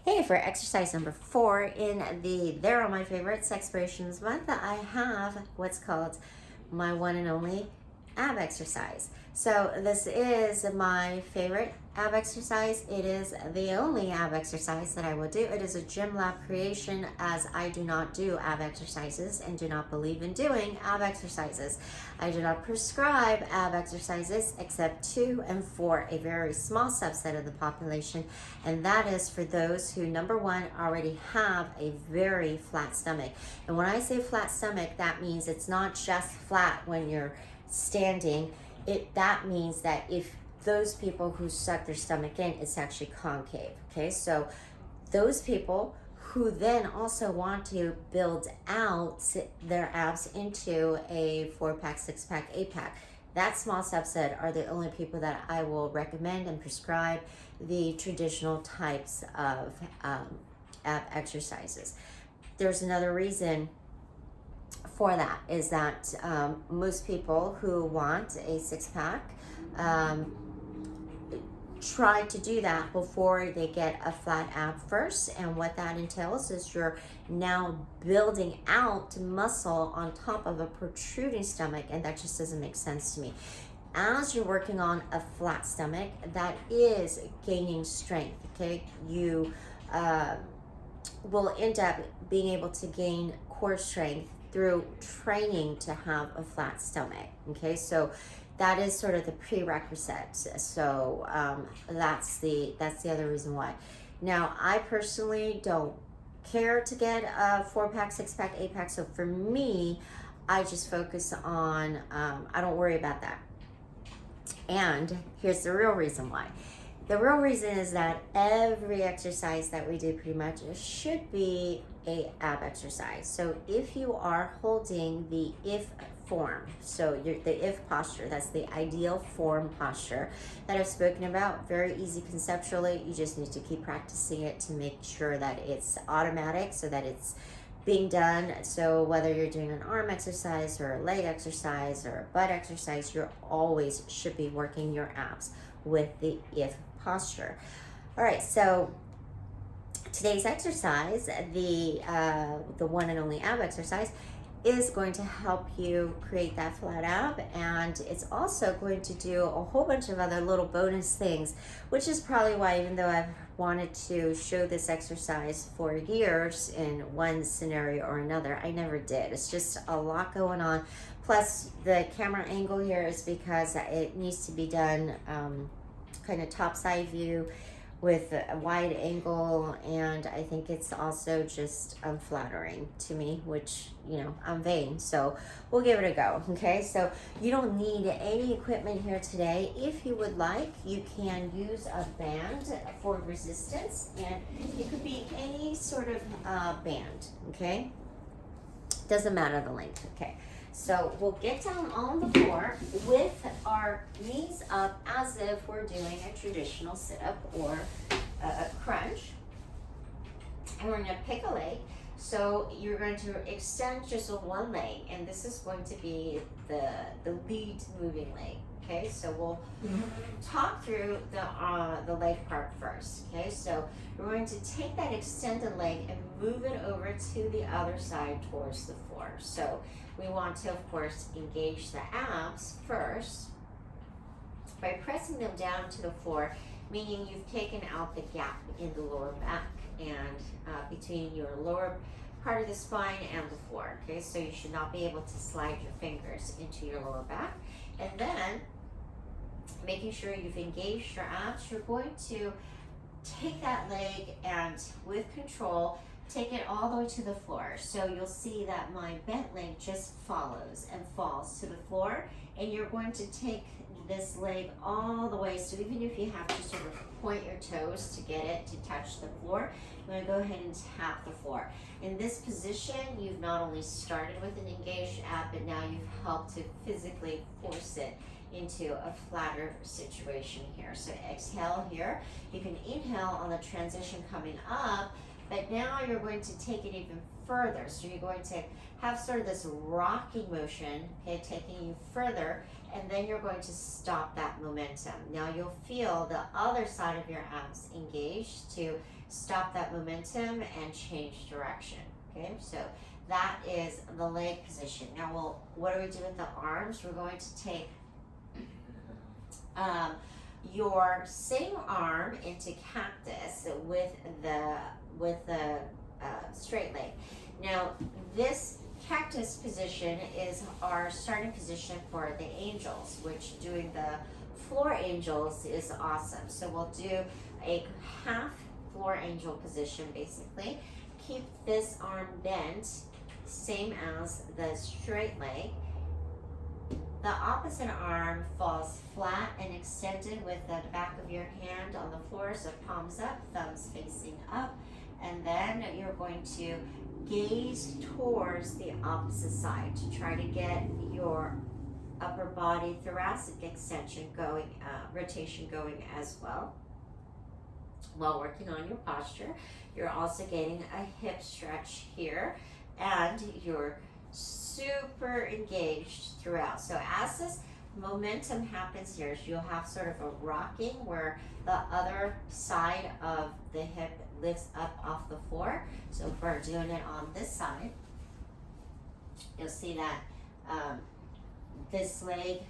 Hey, for exercise number 4 in the There Are My Favorites Explorations month, I have what's called my one and only ab exercise. So this is my favorite ab exercise. It is the only ab exercise that I will do. It is a gym lab creation, as I do not do ab exercises and do not believe in doing ab exercises. I do not prescribe ab exercises except to and for a very small subset of the population, and that is for those who, number one, already have a very flat stomach. And when I say flat stomach, that means it's not just flat when you're standing. That means that if those people who suck their stomach in, it's actually concave. Okay, so those people who then also want to build out their abs into a 4-pack, 6-pack, 8-pack, that small subset are the only people that I will recommend and prescribe the traditional types of ab exercises. There's another reason for that, is that most people who want a 6-pack try to do that before they get a flat ab first, and what that entails is you're now building out muscle on top of a protruding stomach, and that just doesn't make sense to me. As you're working on a flat stomach, that is gaining strength. Okay, you will end up being able to gain core strength through training to have a flat stomach. Okay, so that is sort of the prerequisite. So that's the other reason why. Now, I personally don't care to get a 4-pack, 6-pack, 8-pack. So for me, I just focus on, I don't worry about that. And here's the real reason why. The real reason is that every exercise that we do pretty much should be a ab exercise. So if you are holding the if form, so the if posture, that's the ideal form posture that I've spoken about, very easy conceptually. You just need to keep practicing it to make sure that it's automatic, so that it's being done. So whether you're doing an arm exercise or a leg exercise or a butt exercise, you always should be working your abs with the if posture. All right, so today's exercise, the one and only ab exercise, is going to help you create that flat ab, and it's also going to do a whole bunch of other little bonus things, which is probably why, even though I've wanted to show this exercise for years in one scenario or another, I never did. It's just a lot going on. Plus, the camera angle here is because it needs to be done kind of top side view with a wide angle, and I think it's also just unflattering to me, which, you know, I'm vain, so we'll give it a go. Okay, so you don't need any equipment here today. If you would like, you can use a band for resistance, and it could be any sort of band. Okay, doesn't matter the length. Okay, so we'll get down on the floor with our knees up as if we're doing a traditional sit-up or a crunch. And we're gonna pick a leg. So you're going to extend just one leg, and this is going to be the lead moving leg. Okay, so we'll talk through the leg part first. Okay, so we're going to take that extended leg and move it over to the other side towards the floor. So we want to, of course, engage the abs first by pressing them down to the floor, meaning you've taken out the gap in the lower back and between your lower part of the spine and the floor. Okay, so you should not be able to slide your fingers into your lower back. And then, making sure you've engaged your abs, you're going to take that leg and, with control, take it all the way to the floor. So you'll see that my bent leg just follows and falls to the floor, and you're going to take this leg all the way. So even if you have to sort of point your toes to get it to touch the floor, I'm going to go ahead and tap the floor. In this position, you've not only started with an engaged ab, but now you've helped to physically force it into a flatter situation here. So exhale here. You can inhale on the transition coming up, but now you're going to take it even further. So you're going to have sort of this rocking motion, okay, taking you further, and then you're going to stop that momentum. Now you'll feel the other side of your abs engaged to stop that momentum and change direction. Okay, so that is the leg position. Now, what do we do with the arms? We're going to take your same arm into cactus with the straight leg. Now, this cactus position is our starting position for the angels, which doing the floor angels is awesome. So we'll do a half floor angel position basically. Keep this arm bent, same as the straight leg. The opposite arm falls flat and extended with the back of your hand on the floor, so palms up, thumbs facing up, and then you're going to gaze towards the opposite side to try to get your upper body thoracic extension going, rotation going as well. While working on your posture, you're also getting a hip stretch here, and you're super engaged throughout. So as this momentum happens here, you'll have sort of a rocking where the other side of the hip lifts up off the floor. So if we're doing it on this side, you'll see that this leg,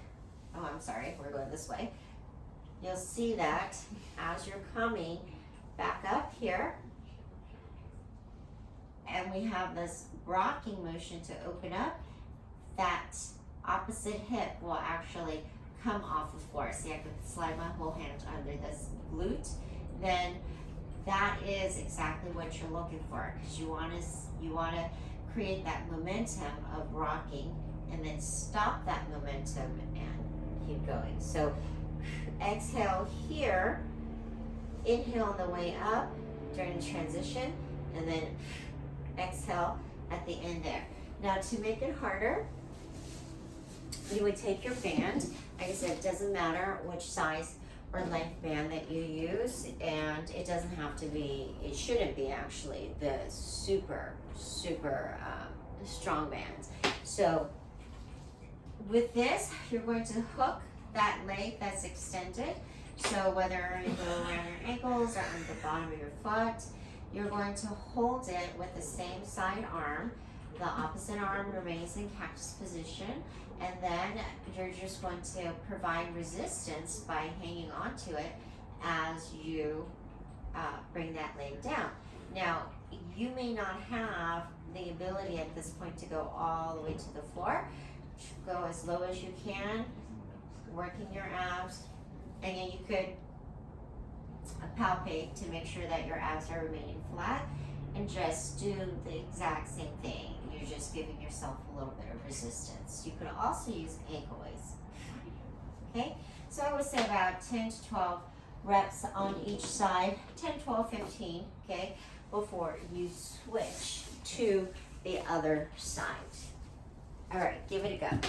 oh, I'm sorry, we're going this way. You'll see that as you're coming back up here, and we have this rocking motion to open up, that opposite hip will actually come off the floor. See, I can slide my whole hand under this glute. Then that is exactly what you're looking for, because you want to create that momentum of rocking and then stop that momentum and keep going. So exhale here, inhale on the way up during the transition, and then exhale at the end there. Now, to make it harder, you would take your band. Like I said, it doesn't matter which size or length band that you use, and it doesn't have to be, it shouldn't be actually the super strong bands. So with this, you're going to hook that leg that's extended. So whether you go around your ankles or on the bottom of your foot, you're going to hold it with the same side arm. The opposite arm remains in cactus position, and then you're just going to provide resistance by hanging onto it as you bring that leg down. Now, you may not have the ability at this point to go all the way to the floor. Go as low as you can, working your abs, and then you could palpate to make sure that your abs are remaining flat, and just do the exact same thing. You're just giving yourself a little bit of resistance. You could also use ankle weights. Okay, so I would say about 10 to 12 reps on each side, 10, 12, 15, okay, before you switch to the other side. All right, give it a go.